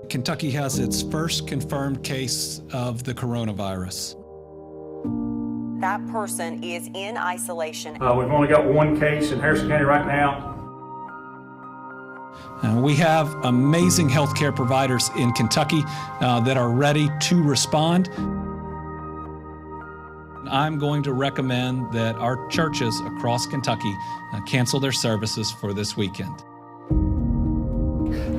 Kentucky has its first confirmed case of the coronavirus. That person is in isolation. We've only got one case in Harrison County right now. We have amazing healthcare providers in Kentucky that are ready to respond. I'm going to recommend that our churches across Kentucky cancel their services for this weekend.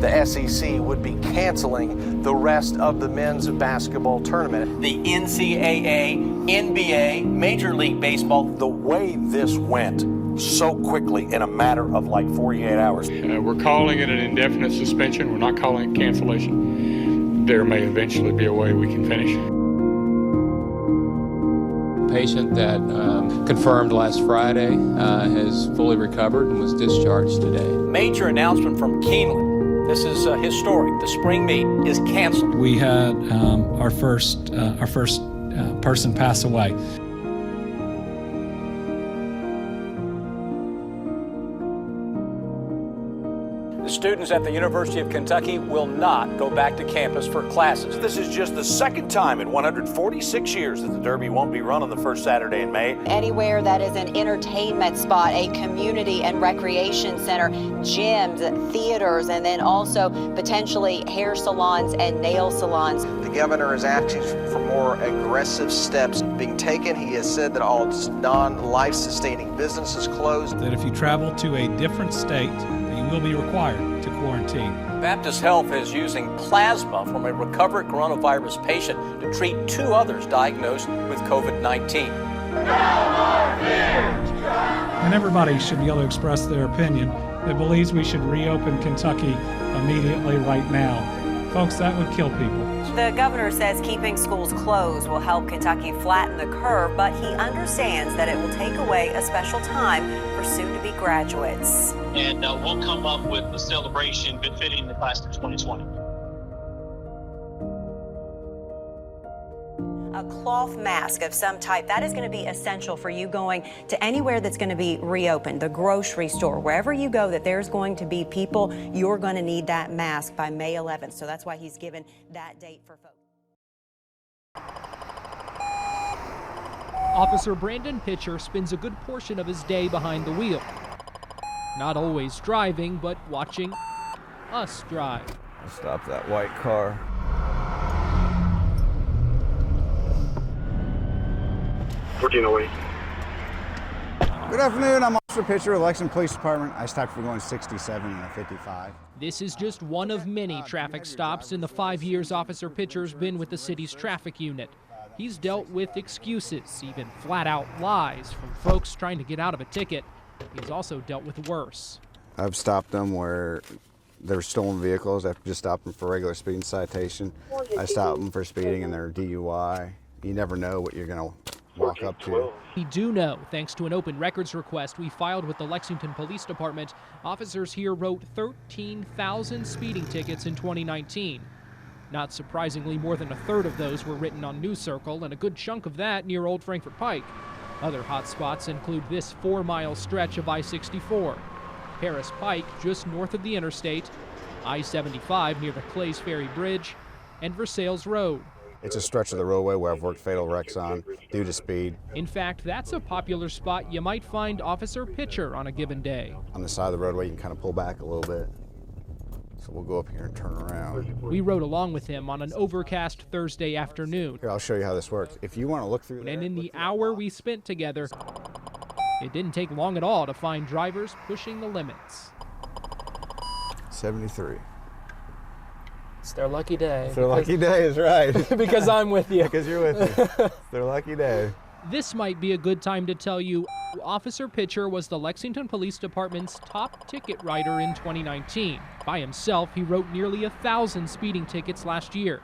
The SEC would be canceling the rest of the men's basketball tournament. The NCAA, NBA, Major League Baseball. The way this went so quickly in a matter of like 48 hours. We're calling it an indefinite suspension. We're not calling it cancellation. There may eventually be a way we can finish. Patient that confirmed last Friday has fully recovered and was discharged today. Major announcement from Keeneland. This is historic. The spring meet is canceled. We had our first person pass away. The students at the University of Kentucky will not go back to campus for classes. This is just the second time in 146 years that the Derby won't be run on the first Saturday in May. Anywhere that is an entertainment spot, a community and recreation center, gyms, theaters, and then also potentially hair salons and nail salons. The governor is asking for more aggressive steps being taken. He has said that all non-life sustaining businesses closed. That if you travel to a different state, you will be required to quarantine. Baptist Health is using plasma from a recovered coronavirus patient to treat 2 others diagnosed with COVID-19. And everybody should be able to express their opinion that believes we should reopen Kentucky immediately right now. Folks, that would kill people. The governor says keeping schools closed will help Kentucky flatten the curve, but he understands that it will take away a special time for soon-to-be graduates. And we'll come up with a celebration befitting the class of 2020. A cloth mask of some type, that is going to be essential for you going to anywhere that's going to be reopened, the grocery store, wherever you go, that there's going to be people, you're going to need that mask by May 11th. So that's why he's given that date for folks. Officer Brandon Pitcher spends a good portion of his day behind the wheel. Not always driving, but watching us drive. Stop that white car. Good afternoon, I'm Officer Pitcher of Lexington Police Department. I stopped for going 67 and a 55. This is just one of many traffic stops in the 5 years Officer Pitcher's been with the city's traffic unit. He's dealt with excuses, even flat-out lies from folks trying to get out of a ticket. He's also dealt with worse. I've stopped them where they're stolen vehicles. I've just stopped them for regular speeding citation. I stopped them for speeding in their DUI. You never know what you're going to walk up to. We do know, thanks to an open records request we filed with the Lexington Police Department, officers here wrote 13,000 speeding tickets in 2019. Not surprisingly, more than a third of those were written on New Circle, and a good chunk of that near Old Frankfort Pike. Other hot spots include this 4-mile stretch of I-64, Harris Pike just north of the interstate, I-75 near the Clays Ferry Bridge, and Versailles Road. It's a stretch of the roadway where I've worked fatal wrecks on due to speed. In fact, that's a popular spot you might find Officer Pitcher on a given day. On the side of the roadway, you can kind of pull back a little bit. So we'll go up here and turn around. We rode along with him on an overcast Thursday afternoon. Here, I'll show you how this works. If you want to look through there, and in the hour we spent together, it didn't take long at all to find drivers pushing the limits. 73. It's their lucky day. It's their lucky day is right. Because I'm with you. Because you're with me. It's their lucky day. This might be a good time to tell you, Officer Pitcher was the Lexington Police Department's top ticket writer in 2019. By himself, he wrote nearly 1,000 speeding tickets last year.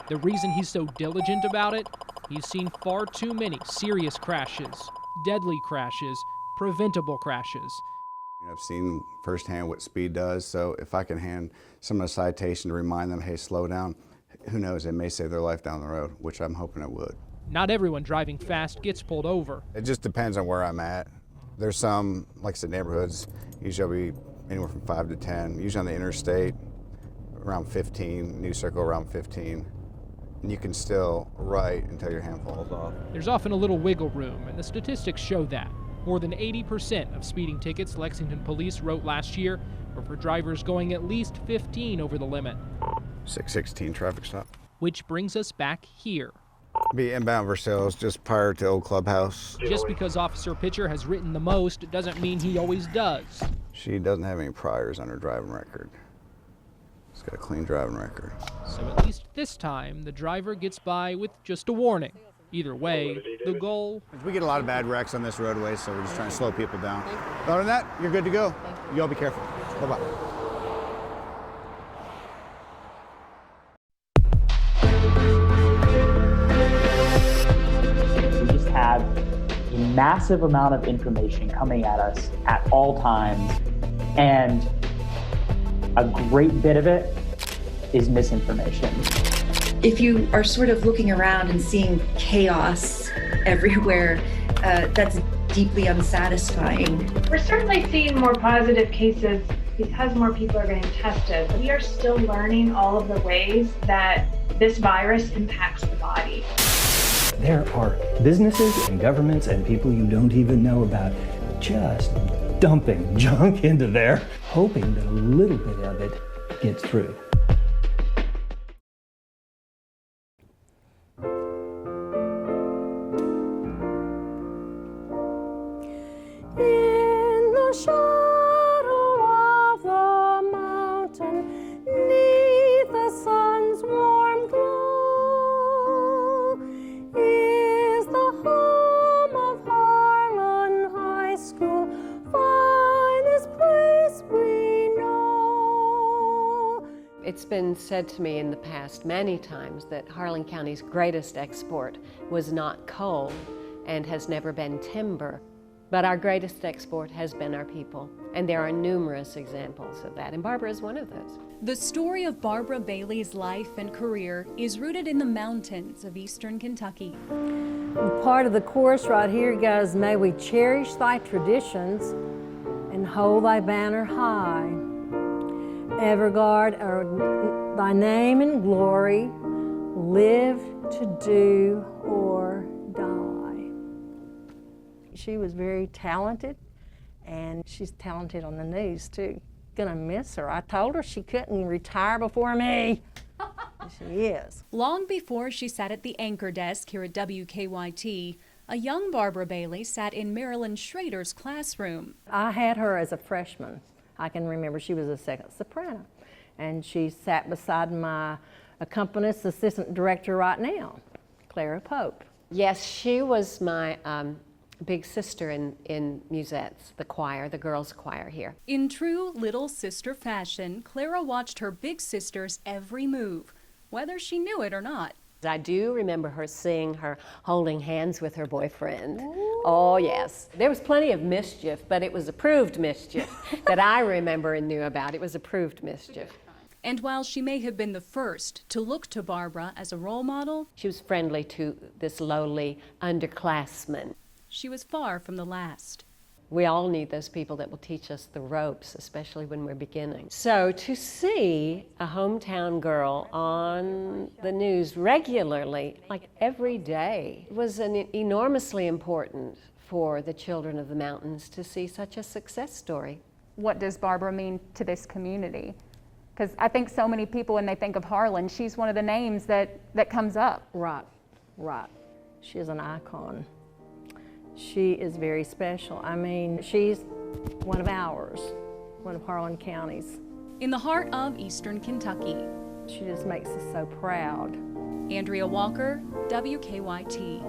The reason he's so diligent about it, he's seen far too many serious crashes, deadly crashes, preventable crashes. I've seen firsthand what speed does, so if I can hand someone a citation to remind them, hey, slow down, who knows, it may save their life down the road, which I'm hoping it would. Not everyone driving fast gets pulled over. It just depends on where I'm at. There's some, like I said, neighborhoods, usually I'll be anywhere from 5 to 10, usually on the interstate, around 15, new circle around 15. And you can still write until your hand falls off. There's often a little wiggle room, and the statistics show that. More than 80% of speeding tickets Lexington police wrote last year were for drivers going at least 15 over the limit. 616 traffic stop. Which brings us back here. Be inbound Versailles, just prior to Old Clubhouse. Just because Officer Pitcher has written the most doesn't mean he always does. She doesn't have any priors on her driving record. She's got a clean driving record. So at least this time, the driver gets by with just a warning. Either way, the goal... We get a lot of bad wrecks on this roadway, so we're just trying to slow people down. Other than that, you're good to go. You all be careful. Bye-bye. We just have a massive amount of information coming at us at all times, and a great bit of it is misinformation. If you are sort of looking around and seeing chaos everywhere, that's deeply unsatisfying. We're certainly seeing more positive cases because more people are getting tested. We are still learning all of the ways that this virus impacts the body. There are businesses and governments and people you don't even know about just dumping junk into there, hoping that a little bit of it gets through. In the shadow of the mountain, 'neath the sun's warm glow, is the home of Harlan High School, finest place we know. It's been said to me in the past many times that Harlan County's greatest export was not coal and has never been timber. But our greatest export has been our people, and there are numerous examples of that, and Barbara is one of those. The story of Barbara Bailey's life and career is rooted in the mountains of eastern Kentucky. Part of the chorus right here goes, "May we cherish thy traditions and hold thy banner high. Ever guard thy name and glory, live to do or die." She was very talented, and she's talented on the news too. Gonna miss her. I told her she couldn't retire before me. She is. Long before she sat at the anchor desk here at WKYT, a young Barbara Bailey sat in Marilyn Schrader's classroom. I had her as a freshman. I can remember she was a second soprano, and she sat beside my accompanist assistant director right now, Clara Pope. Yes, she was my big sister in Musette's, the choir, the girls' choir here. In true little sister fashion, Clara watched her big sister's every move, whether she knew it or not. I do remember her seeing her holding hands with her boyfriend. Ooh. Oh yes, there was plenty of mischief, but it was approved mischief that I remember and knew about. It was approved mischief. And while she may have been the first to look to Barbara as a role model, she was friendly to this lowly underclassman. She was far from the last. We all need those people that will teach us the ropes, especially when we're beginning. So to see a hometown girl on the news regularly, like every day, was enormously important for the children of the mountains to see such a success story. What does Barbara mean to this community? Because I think so many people, when they think of Harlan, she's one of the names that comes up. Right, right. She is an icon. She is very special. I mean, she's one of ours, one of Harlan County's. In the heart of eastern Kentucky. She just makes us so proud. Andrea Walker, WKYT.